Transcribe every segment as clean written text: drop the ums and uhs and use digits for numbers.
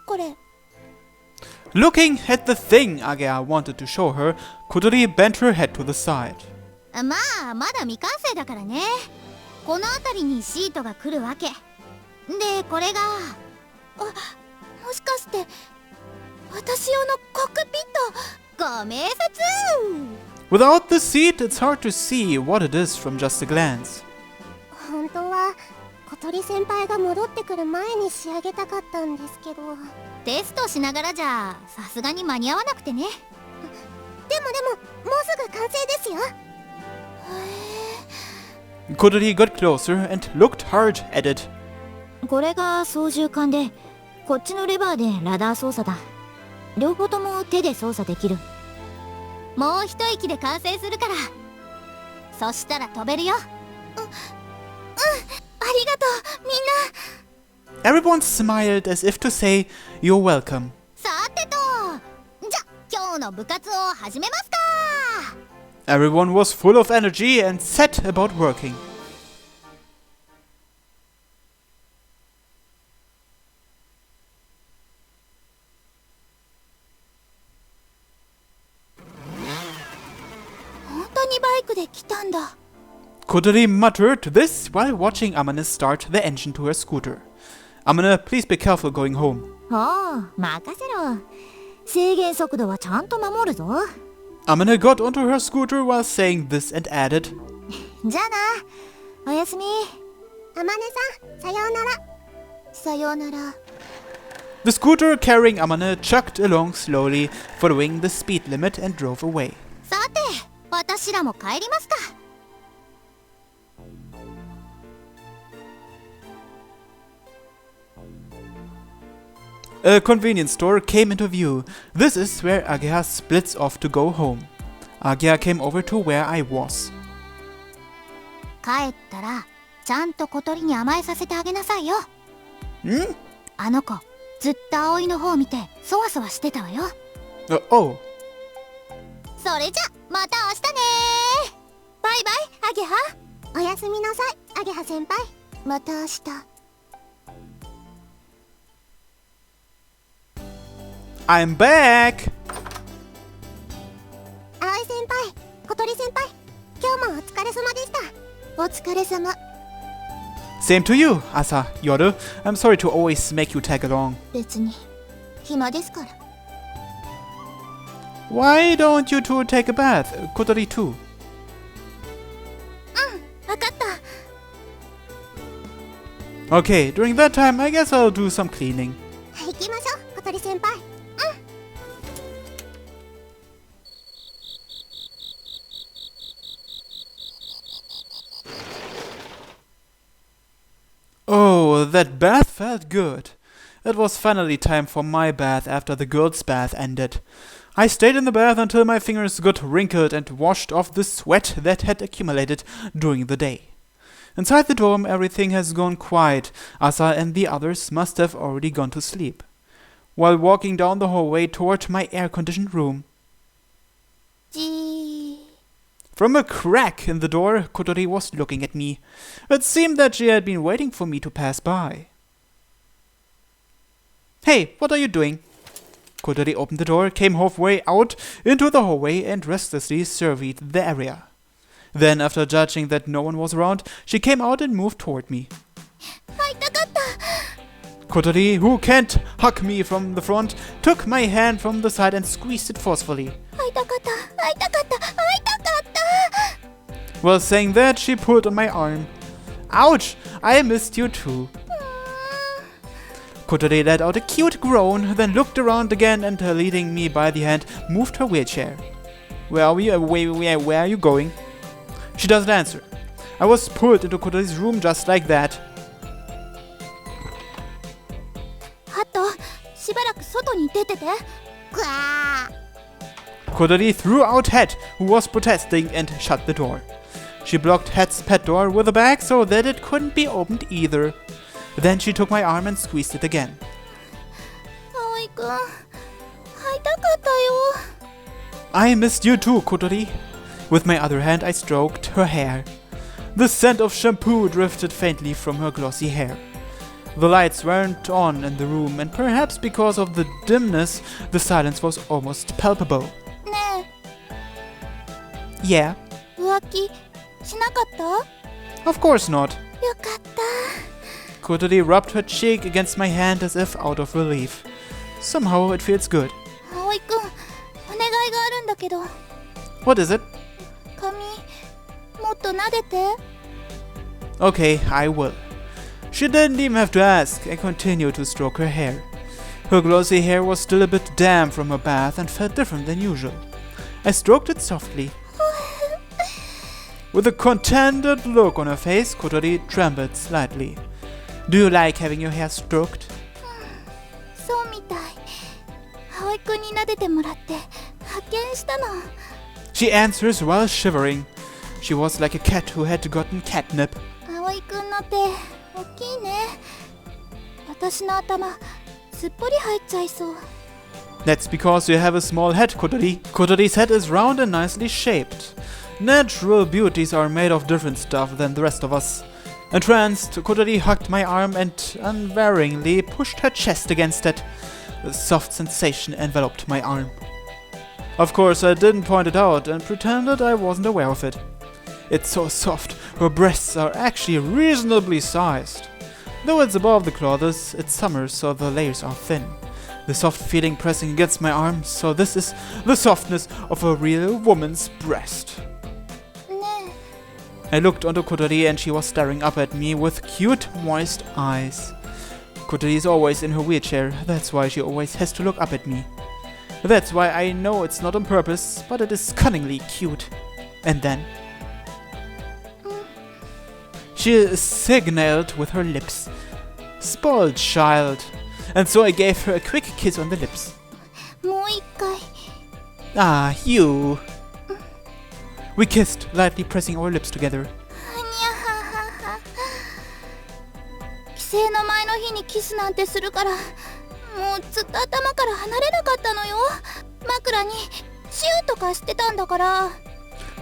これ。 Looking at the thing Agea wanted to show her, Kotori bent her head to the side. まあまだ未完成だからね。この辺りにシートが来るわけで、これがもしかして私用のコックピット。ご明察。 Without the seat, it's hard to see what it is from just a glance. 本当は小鳥先輩が戻ってくる前に仕上げたかったんですけど。テストしながらじゃさすがに間に合わなくてね。でももうすぐ完成ですよ。 Kotori got closer and looked hard at it. これが操縦桿で、こっちのレバーでラダー操作だ。両方とも手で操作できる。もう一息で完成するから。そしたら飛べるよ。ありがとう、みんな。 Everyone smiled as if to say, "You're welcome." さてと、じゃ今日の部活を始めますか。 Everyone was full of energy and set about working. Kotori muttered this while watching Amane start the engine to her scooter. Amane, please be careful going home. おう、任せろ。制限速度はちゃんと守るぞ。 Amane got onto her scooter while saying this and added, じゃあな、おやすみ。あまねさん、さようなら。さようなら。 The scooter carrying Amane chugged along slowly, following the speed limit and drove away. さて、私らも帰りますか。 A convenience store came into view. This is where Agea splits off to go home. Agea came over to where I was. 帰ったら、ちゃんと小鳥に甘えさせてあげなさいよ。ん？あの子、ずっと葵の方を見て、そわそわしてたわよ。Oh. それじゃ、また明日ね。バイバイ、アゲハ。おやすみなさい、アゲハ先輩。また明日。 I'm back! 葵先輩、小鳥先輩、今日もお疲れ様でした。お疲れ様。 Same to you, Asa, Yoru. I'm sorry to always make you tag along. 別に、暇ですから。 Why don't you two take a bath? Kotori too. わかった。 Okay, during that time, I guess I'll do some cleaning. 行きましょう、小鳥先輩。 Oh, that bath felt good. It was finally time for my bath after the girls' bath ended. I stayed in the bath until my fingers got wrinkled and washed off the sweat that had accumulated during the day. Inside the dorm, everything has gone quiet. Asa and the others must have already gone to sleep. While walking down the hallway toward my air-conditioned room, じー。 from a crack in the door, Kotori was looking at me. It seemed that she had been waiting for me to pass by. Hey, what are you doing? Kotori opened the door, came halfway out into the hallway, and restlessly surveyed the area. Then, after judging that no one was around, she came out and moved toward me. 会いたかった。 Kotori, who can't hug me from the front, took my hand from the side and squeezed it forcefully. 会いたかった。会いたかった。会いたかった。 While saying that, she pulled on my arm. Ouch! I missed you too. Kotori let out a cute groan, then looked around again and, leading me by the hand, moved her wheelchair. Where are you going? She doesn't answer. I was pulled into Kotori's room just like that. ハト、しばらく外に出てて。ぐわー。 Kotori threw out Het, who was protesting, and shut the door. She blocked Het's pet door with a bag so that it couldn't be opened either. Then she took my arm and squeezed it again. 葵くん、会いたかったよ。 I missed you too, Kotori. With my other hand, I stroked her hair. The scent of shampoo drifted faintly from her glossy hair. The lights weren't on in the room, and perhaps because of the dimness, the silence was almost palpable. ね Yeah, え、浮気しなかったよ of course not. かった Kotori rubbed her cheek against my hand as if out of relief. Somehow it feels good. 葵くん、お願いがあるんだけど What is it? 髪もっと撫でて Okay, I will. She didn't even have to ask. I continued to stroke her hair. Her glossy hair was still a bit damp from her bath and felt different than usual. I stroked it softly. With a contented look on her face, Kotori trembled slightly. Do you like having your hair stroked? そうみたい葵くんに撫でてもらって発見したの She answers while shivering. She was like a cat who had gotten catnip. 葵くんの手大きいね私の頭すっぽり入っちゃいそう That's because you have a small head, Kotori. Kotori's head is round and nicely shaped. Natural beauties are made of different stuff than the rest of us. Entranced, Kotori hugged my arm and unvaryingly pushed her chest against it. A soft sensation enveloped my arm. Of course, I didn't point it out and pretended I wasn't aware of it. It's so soft, her breasts are actually reasonably sized. Though it's above the clothes, it's summer, so the layers are thin. The soft feeling pressing against my arm, so this is the softness of a real woman's breast. ね I looked onto Kotori and she was staring up at me with cute, moist eyes. Kotori is always in her wheelchair, that's why she always has to look up at me. That's why I know it's not on purpose, but it is cunningly cute. And then she signaled with her lips. Spoiled child. And so I gave her a quick kiss on the lips. えもう一回 Ah, you. We kissed, lightly pressing our lips together. にゃははは帰省の前の日にキスなんてするからもうずっと頭から離れなかったのよ枕にチューとかしてたんだから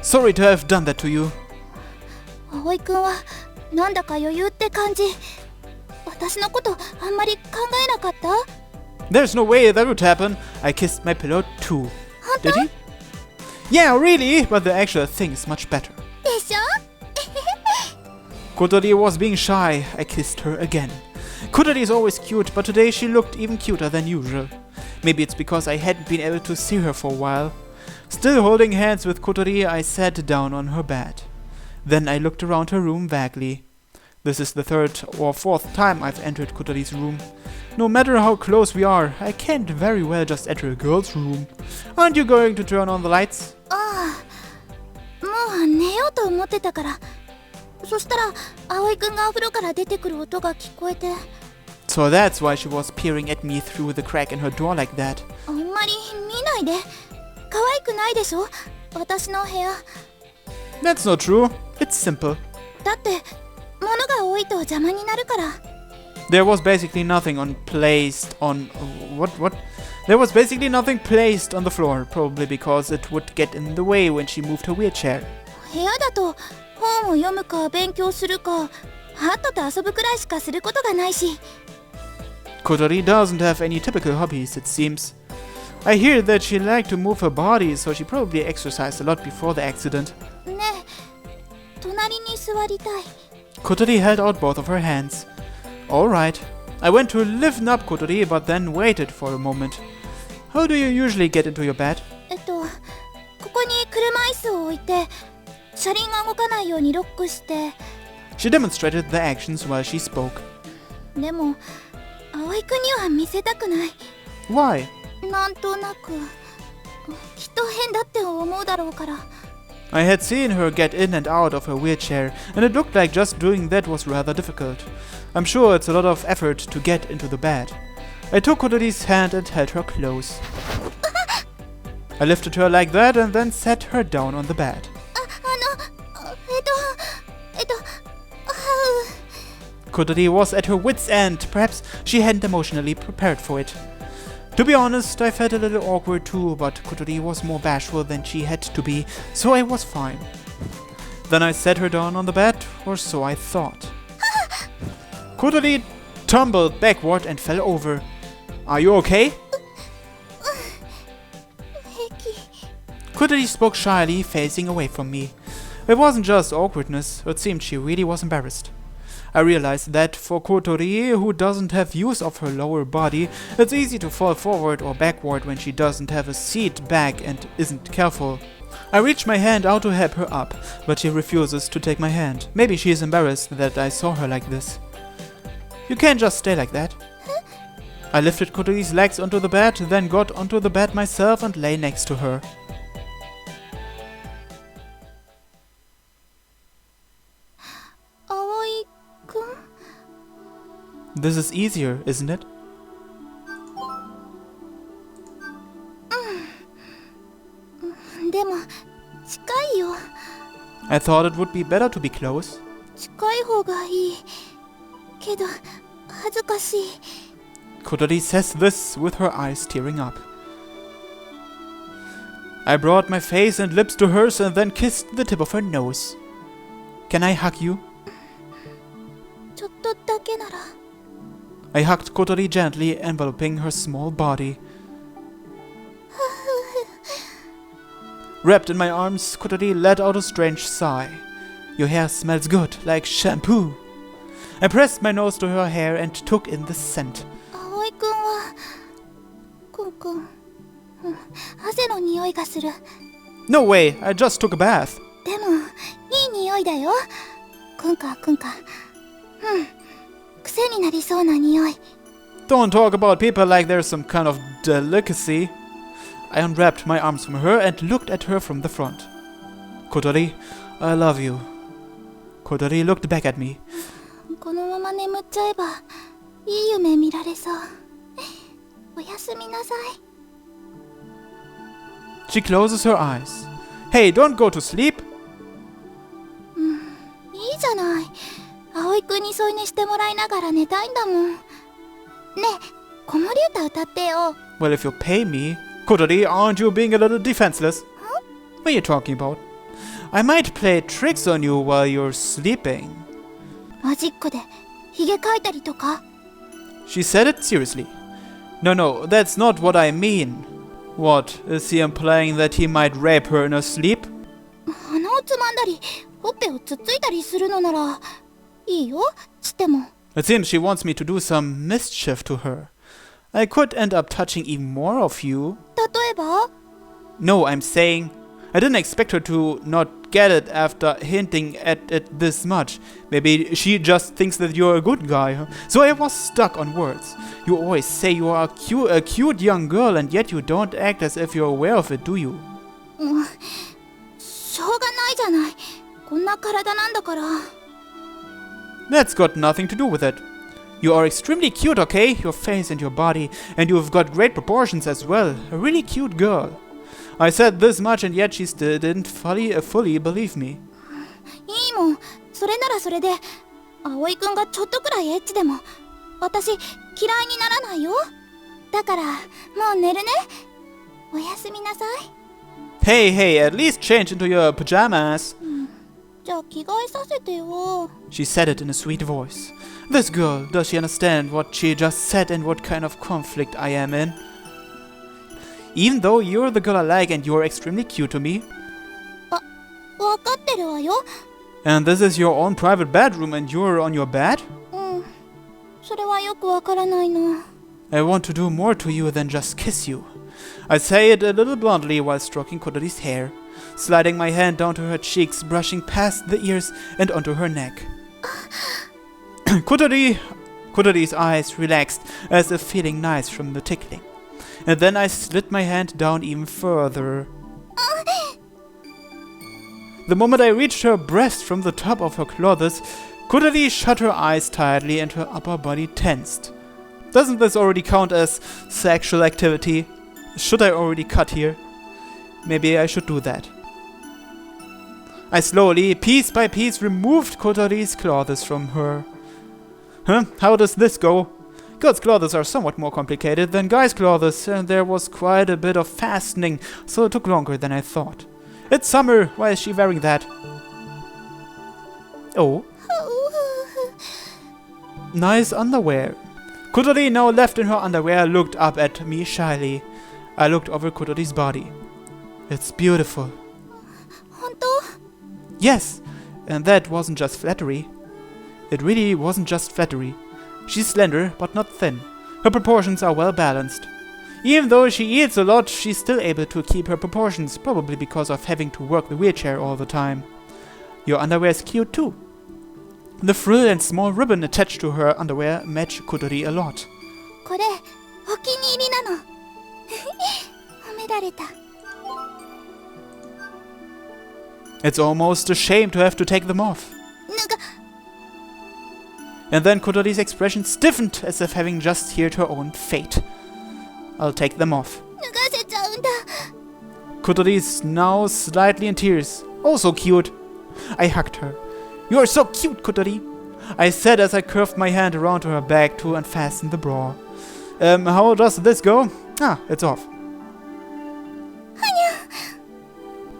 Sorry to have done that to you. 葵くんはなんだか余裕って感じ私のことあんまり考えなかった There's no way that would happen. I kissed my pillow too. Did he? Yeah, really, but the actual thing is much better. でしょ Kotori was being shy. I kissed her again. Kotori is always cute, but today she looked even cuter than usual. Maybe it's because I hadn't been able to see her for a while. Still holding hands with Kotori, I sat down on her bed. Then I looked around her room vaguely. This is the third or fourth time I've entered Kotori's room. No matter how close we are, I can't very well just enter a girl's room. Aren't you going to turn on the lights? ああもう寝ようと思ってたからそしたら葵くんがお風呂から出てくる音が聞こえて So that's why she was peering at me through the crack in her door like that. あんまり見ないで可愛くないでしょ私の部屋 That's not true. It's simple. だって物が多いと邪魔になるから There was basically nothing placed on what? There was basically nothing placed on the floor, probably because it would get in the way when she moved her wheelchair. 部屋だと本を読むか勉強するかハットと遊ぶくらいしかすることがないし Kotori doesn't have any typical hobbies, it seems. I hear that she liked to move her body, so she probably exercised a lot before the accident. ねえ隣に座りたい Kotori held out both of her hands. Alright. I went to lift up Kotori, but then waited for a moment. How do you usually get into your bed? ここに車椅子を置いて車輪が動かないようにロックして She demonstrated the actions while she spoke. でも葵くんには見せたくない Why? なんとなくきっと変だって思うだろうから I had seen her get in and out of her wheelchair, and it looked like just doing that was rather difficult. I'm sure it's a lot of effort to get into the bed. I took Kotori's hand and held her close. I lifted her like that and then sat her down on the bed. は Kotori was at her wit's end. Perhaps she hadn't emotionally prepared for it. To be honest, I felt a little awkward too, but Kotori was more bashful than she had to be, so I was fine. Then I sat her down on the bed, or so I thought. Kotori tumbled backward and fell over. Are you okay? 平気。 Kotori spoke shyly, facing away from me. It wasn't just awkwardness, it seemed she really was embarrassed. I realized that for Kotori, who doesn't have use of her lower body, it's easy to fall forward or backward when she doesn't have a seat back and isn't careful. I reach my hand out to help her up, but she refuses to take my hand. Maybe she is embarrassed that I saw her like this. You can't just stay like that. I lifted Kotori's legs onto the bed, then got onto the bed myself and lay next to her. Aoi-kun? This is easier, isn't it? でも、近いよ。 I thought it would be better to be close. 近い方がいい。けど、恥ずかしい。 Kotori says this with her eyes tearing up. I brought my face and lips to hers and then kissed the tip of her nose. Can I hug you? ちょっとだけなら。 I hugged Kotori gently, enveloping her small body. Wrapped in my arms, Kotori let out a strange sigh. Your hair smells good, like shampoo. I pressed my nose to her hair and took in the scent. 葵くんは、くん、汗の匂いがする。 No way, I just took a bath. でも、いい匂いだよ。くんか。癖になりそうな匂い。 Don't talk about people like they're some kind of delicacy. I unwrapped my arms from her and looked at her from the front. Kotori, I love you. Kotori looked back at me. このまま眠っちゃえば、いい夢見られそう。おやすみなさい。 She closes her eyes. Hey, don't go to sleep. いいじゃない。葵くんに添い寝してもらいながら寝たいんだもん。ねえ、子守歌歌ってよ。 Well, if you pay me. Kotori, aren't you being a little defenseless? Huh? What are you talking about? I might play tricks on you while you're sleeping. マジックでヒゲ描いたりとか。 She said it seriously. No, that's not what I mean. What, is he implying that he might rape her in her sleep? 鼻をつまんだり、ほっぺをつっついたりするのならいいよ、しても。 It seems she wants me to do some mischief to her. I could end up touching even more of you. 例えば No, I'm saying I didn't expect her to not get it after hinting at it this much. Maybe she just thinks that you're a good guy. Huh? So I was stuck on words. You always say you are a cute young girl and yet you don't act as if you're aware of it, do you? しょうがないじゃない。こんな体なんだから。 That's got nothing to do with it. You are extremely cute, okay? Your face and your body, and you've got great proportions as well. A really cute girl. I said this much and yet she still didn't fully believe me. いいもん。それならそれで、葵くんがちょっとくらいエッチでも、私嫌いにならないよ。だから、もう寝るね。おやすみなさい。 Hey, at least change into your pajamas. じゃあ着替えさせてよ。 She said it in a sweet voice. This girl, does she understand what she just said and what kind of conflict I am in? Even though you're the girl I like and you're extremely cute to me. わかってるわよ。 And this is your own private bedroom and you're on your bed? それはよくわからないの。 I want to do more to you than just kiss you. I say it a little bluntly while stroking Kotori's hair, sliding my hand down to her cheeks, brushing past the ears and onto her neck. Kotori's eyes relaxed as if feeling nice from the tickling. And then I slid my hand down even further. The moment I reached her breast from the top of her clothes, Kotori shut her eyes tightly and her upper body tensed. Doesn't this already count as sexual activity? Should I already cut here? Maybe I should do that. I slowly, piece by piece, removed Kotori's clothes from her. How does this go? Girls' clothes are somewhat more complicated than guys' clothes, and there was quite a bit of fastening, so it took longer than I thought. It's summer, why is she wearing that? Oh? Nice underwear. Kotori, now left in her underwear, looked up at me shyly. I looked over Kotori's body. It's beautiful. 本当？ Yes, and that wasn't just flattery. It really wasn't just flattery. She's slender, but not thin. Her proportions are well balanced. Even though she eats a lot, she's still able to keep her proportions, probably because of having to work the wheelchair all the time. Your underwear is cute too. The frill and small ribbon attached to her underwear match Kotori a lot. これお気に入りなの。褒められた。 It's almost a shame to have to take them off. なんか And then Kotori's expression stiffened as if having just heard her own fate. I'll take them off. 脱がせちゃうんだ。 Kotori's now slightly in tears. Oh, so cute. I hugged her. You are so cute, Kotori, I said as I curved my hand around to her back to unfasten the bra. How does this go? Ah, it's off.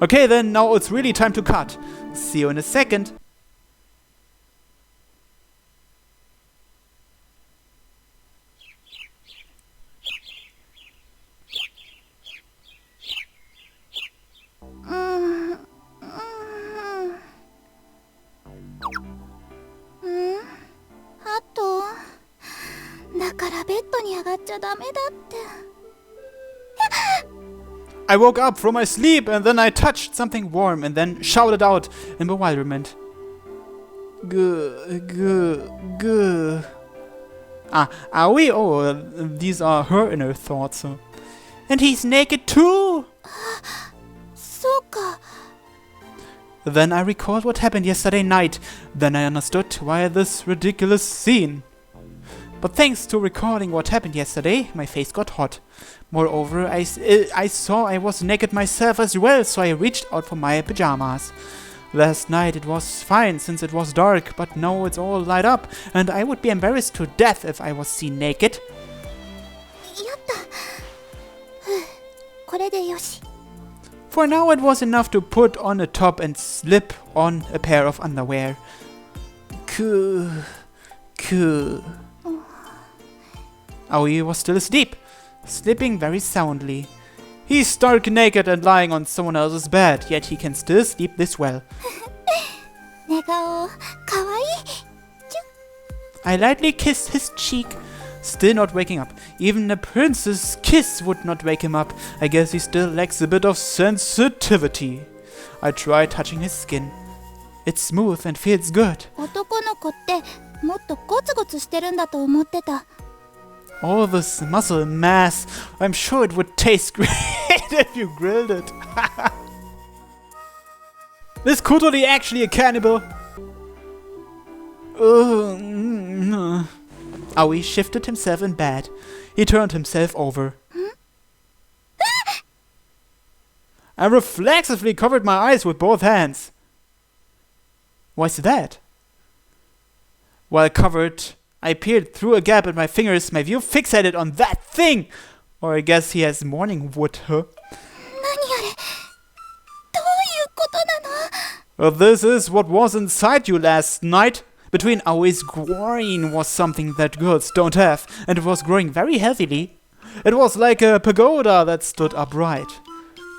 Okay, then now it's really time to cut. See you in a second. I woke up from my sleep and then I touched something warm and then shouted out in bewilderment. Gah. Ah, are we? Oh, these are her inner thoughts. And he's naked too! そうか。 Then I recalled what happened yesterday night. Then I understood why this ridiculous scene. But thanks to recalling what happened yesterday, my face got hot. Moreover, I saw I was naked myself as well, so I reached out for my pajamas. Last night it was fine since it was dark, but now it's all light up, and I would be embarrassed to death if I was seen naked. やった。ふう、これでよし。 For now it was enough to put on a top and slip on a pair of underwear. Cool. Aoi was still asleep, sleeping very soundly. He's stark naked and lying on someone else's bed, yet he can still sleep this well. 寝顔、かわいい。 I lightly kissed his cheek, still not waking up. Even a prince's kiss would not wake him up. I guess he still lacks a bit of sensitivity. I tried touching his skin. It's smooth and feels good. 男の子ってもっとゴツゴツしてるんだと思ってた。 All this muscle mass. I'm sure it would taste great if you grilled it. Is Kotori actually a cannibal? Aoi shifted himself in bed. He turned himself over. I reflexively covered my eyes with both hands. Why's that? While covered, I peered through a gap at my fingers, my view fixated on that thing! Or I guess he has morning wood, huh? 何あれ？どういうことなの？ Well, this is what was inside you last night. Between Aoi's groin was something that girls don't have, and it was growing very heavily. It was like a pagoda that stood upright.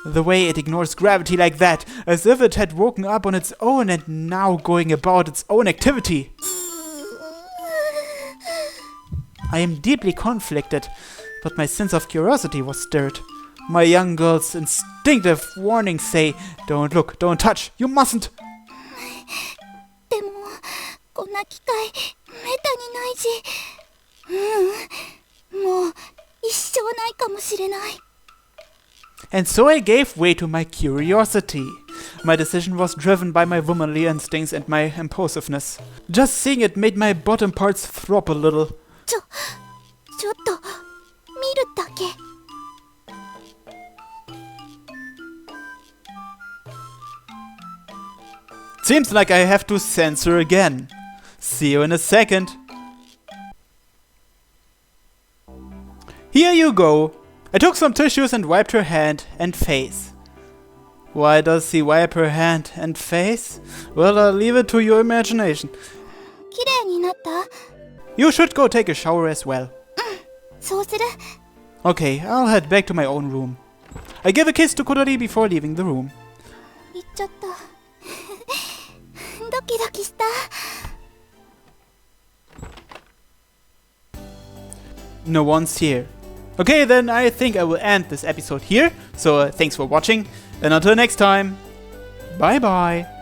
The way it ignores gravity like that, as if it had woken up on its own and now going about its own activity. I am deeply conflicted, but my sense of curiosity was stirred. My young girl's instinctive warnings say, don't look, don't touch, you mustn't. でもこんな機会めったにないし、もう一生ないかもしれない。 And so I gave way to my curiosity. My decision was driven by my womanly instincts and my impulsiveness. Just seeing it made my bottom parts throb a little. ちょっと見るだけ。 Seems like I have to censor again. See you in a second. Here you go. I took some tissues and wiped her hand and face. Why does he wipe her hand and face? Well, I'll leave it to your imagination. 綺麗になった？ You should go take a shower as well. そうする。 Okay, I'll head back to my own room. I give a kiss to Kotori before leaving the room. 行っちゃった。ドキドキした。No one's here. Okay, then I think I will end this episode here. So thanks for watching, and until next time, bye bye.